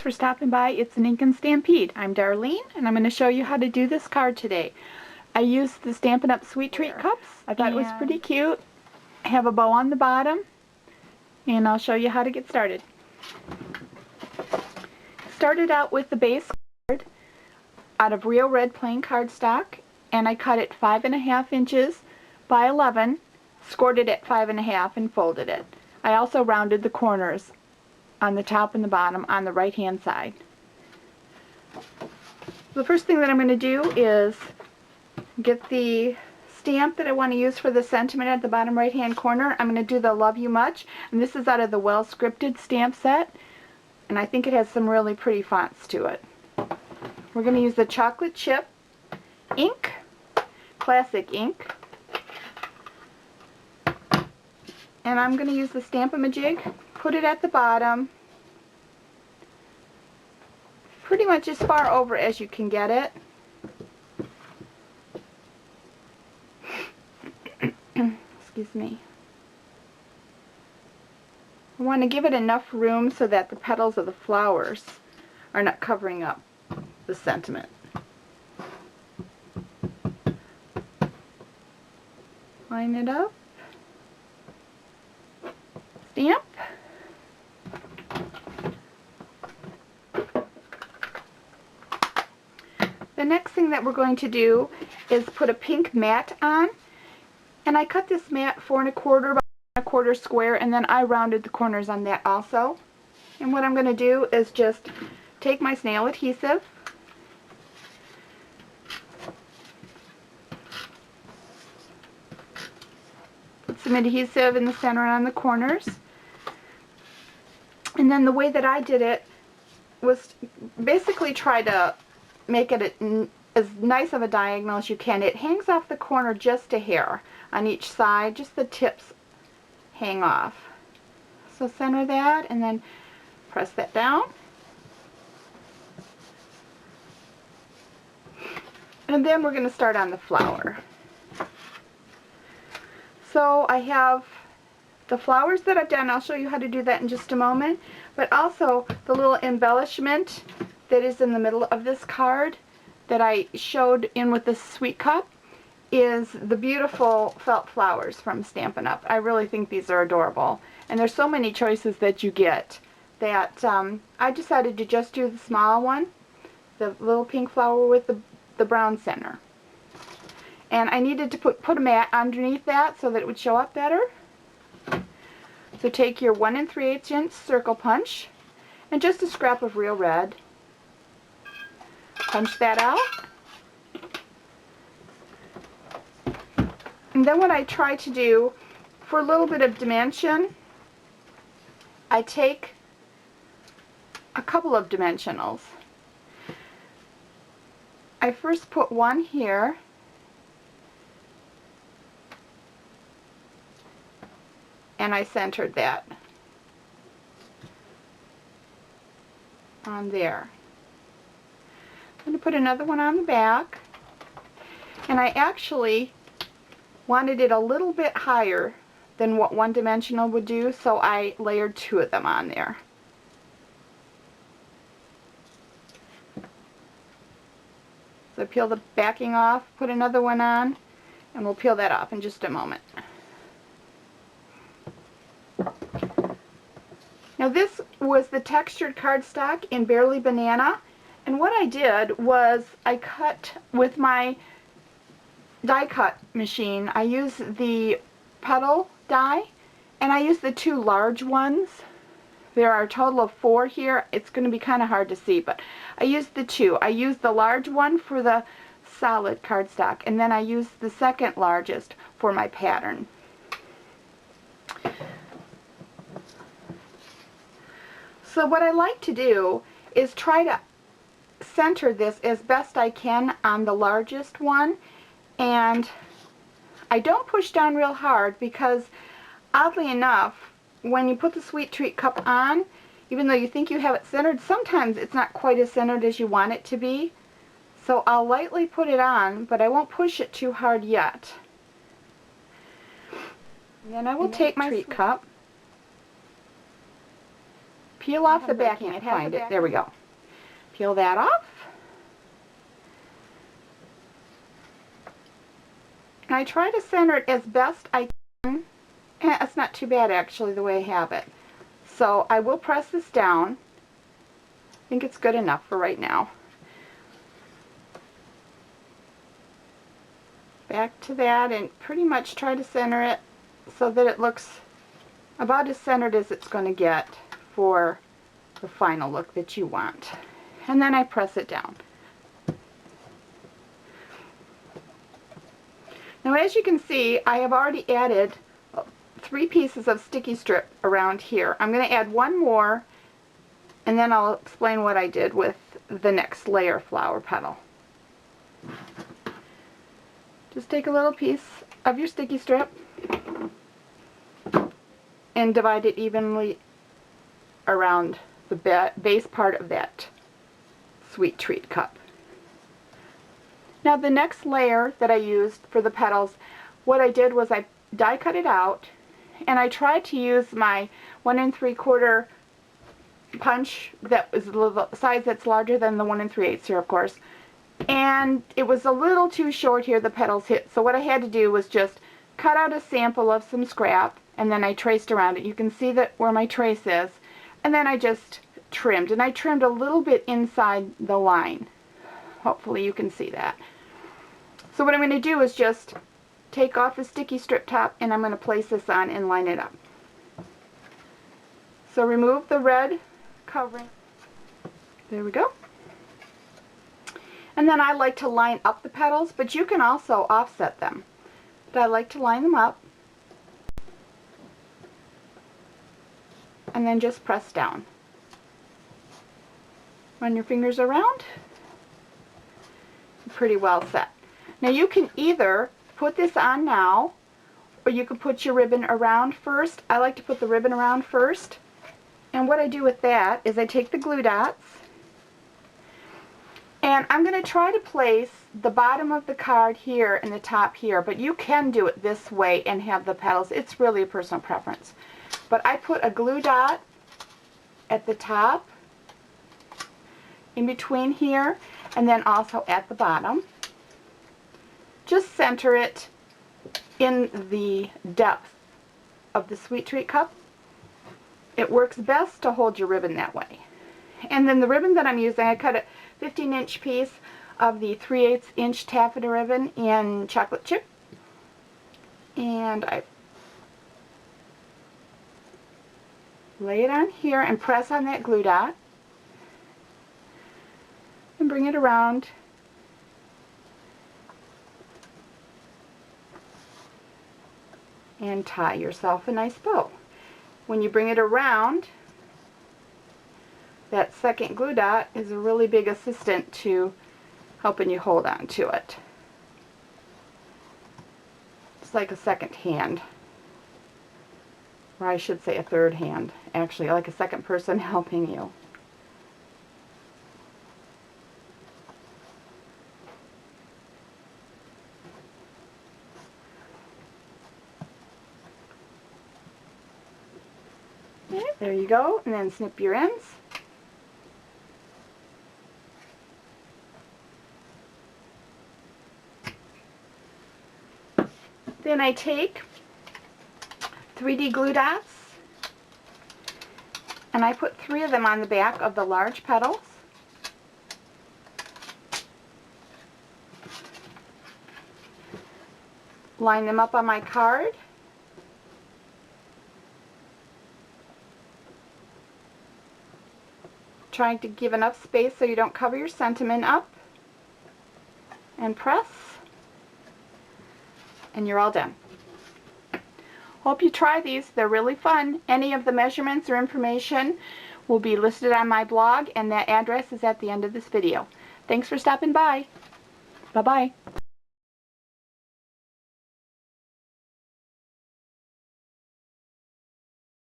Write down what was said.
for stopping by. It's an Ink and Stampede. I'm Darlene, and I'm going to show you how to do this card today. I used the Stampin' Up! Sweet Treat cups. I thought it was pretty cute. I have a bow on the bottom, and I'll show you how to get started. Started out with the base card out of real red plain cardstock, and I cut it 5.5 inches by 11, scored it at 5.5, and folded it. I also rounded the corners on the top and the bottom on the right hand side. The first thing that I'm going to do is get the stamp that I want to use for the sentiment at the bottom right hand corner. I'm going to do the Love You Much, and this is out of the Well Scripted stamp set, and I think it has some really pretty fonts to it. We're going to use the chocolate chip ink, classic ink, and I'm going to use the Stamp-A-Majig, put it at the bottom, pretty much as far over as you can get it. Excuse me. I want to give it enough room so that the petals of the flowers are not covering up the sentiment. Line it up. Stamp. The next thing that we're going to do is put a pink mat on, and I cut this mat 4 1/4 by 1/4 square, and then I rounded the corners on that also. And what I'm going to do is just take my snail adhesive, put some adhesive in the center on the corners, and then the way that I did it was basically try to make it as nice of a diagonal as you can. It hangs off the corner just a hair on each side, just the tips hang off. So center that and then press that down. And then we're going to start on the flower. So I have the flowers that I've done. I'll show you how to do that in just a moment. But also the little embellishment that is in the middle of this card that I showed in with the sweet cup is the beautiful felt flowers from Stampin' Up! I really think these are adorable. And there's so many choices that you get that I decided to just do the small one, the little pink flower with the brown center. And I needed to put a mat underneath that so that it would show up better. So take your 1 3/8 inch circle punch and just a scrap of real red. Punch that out. And then what I try to do, for a little bit of dimension, I take a couple of dimensionals. I first put one here, and I centered that on there. I'm going to put another one on the back, and I actually wanted it a little bit higher than what one dimensional would do, so I layered 2 of them on there. So peel the backing off, put another one on, and we'll peel that off in just a moment. Now this was the textured cardstock in Barely Banana, and what I did was I cut with my die cut machine. I used the petal die, and I used the 2 large ones. There are a total of 4 here. It's going to be kind of hard to see, but I used the 2. I used the large one for the solid cardstock, and then I used the second largest for my pattern. So what I like to do is try to center this as best I can on the largest one, and I don't push down real hard because, oddly enough, when you put the Sweet Treat cup on, even though you think you have it centered, sometimes it's not quite as centered as you want it to be. So I'll lightly put it on, but I won't push it too hard yet. And then I will take my treat cup, peel off the backing. Find it. There we go. Peel that off. And I try to center it as best I can. It's not too bad actually the way I have it. So I will press this down. I think it's good enough for right now. Back to that and pretty much try to center it so that it looks about as centered as it's going to get for the final look that you want. And then I press it down. Now as you can see, I have already added 3 pieces of sticky strip around here. I'm going to add one more and then I'll explain what I did with the next layer flower petal. Just take a little piece of your sticky strip and divide it evenly around the base part of that sweet treat cup. Now the next layer that I used for the petals, what I did was I die cut it out and I tried to use my 1 3/4 punch that was the size that's larger than the 1 3/8 here, of course. And it was a little too short here, the petals hit. So what I had to do was just cut out a sample of some scrap and then I traced around it. You can see that where my trace is. And then I just trimmed. And I trimmed a little bit inside the line. Hopefully you can see that. So what I'm going to do is just take off the sticky strip top and I'm going to place this on and line it up. So remove the red covering. There we go. And then I like to line up the petals, but you can also offset them. But I like to line them up and then just press down. Run your fingers around. Pretty well set. Now you can either put this on now or you can put your ribbon around first. I like to put the ribbon around first. And what I do with that is I take the glue dots and I'm going to try to place the bottom of the card here and the top here, but you can do it this way and have the petals. It's really a personal preference. But I put a glue dot at the top, in between here, and then also at the bottom. Just center it in the depth of the sweet treat cup. It works best to hold your ribbon that way. And then the ribbon that I'm using, I cut a 15-inch piece of the 3/8 inch taffeta ribbon in chocolate chip. And I lay it on here and press on that glue dot. And bring it around. And tie yourself a nice bow. When you bring it around, that second glue dot is a really big assistant to helping you hold on to it. It's like a second hand. Or I should say a third hand, actually, like a second person helping you. Okay, there you go, and then snip your ends. Then I take 3D glue dots and I put 3 of them on the back of the large petals. Line them up on my card. Trying to give enough space so you don't cover your sentiment up. And press. And you're all done. Hope you try these. They're really fun. Any of the measurements or information will be listed on my blog, and that address is at the end of this video. Thanks for stopping by. Bye-bye.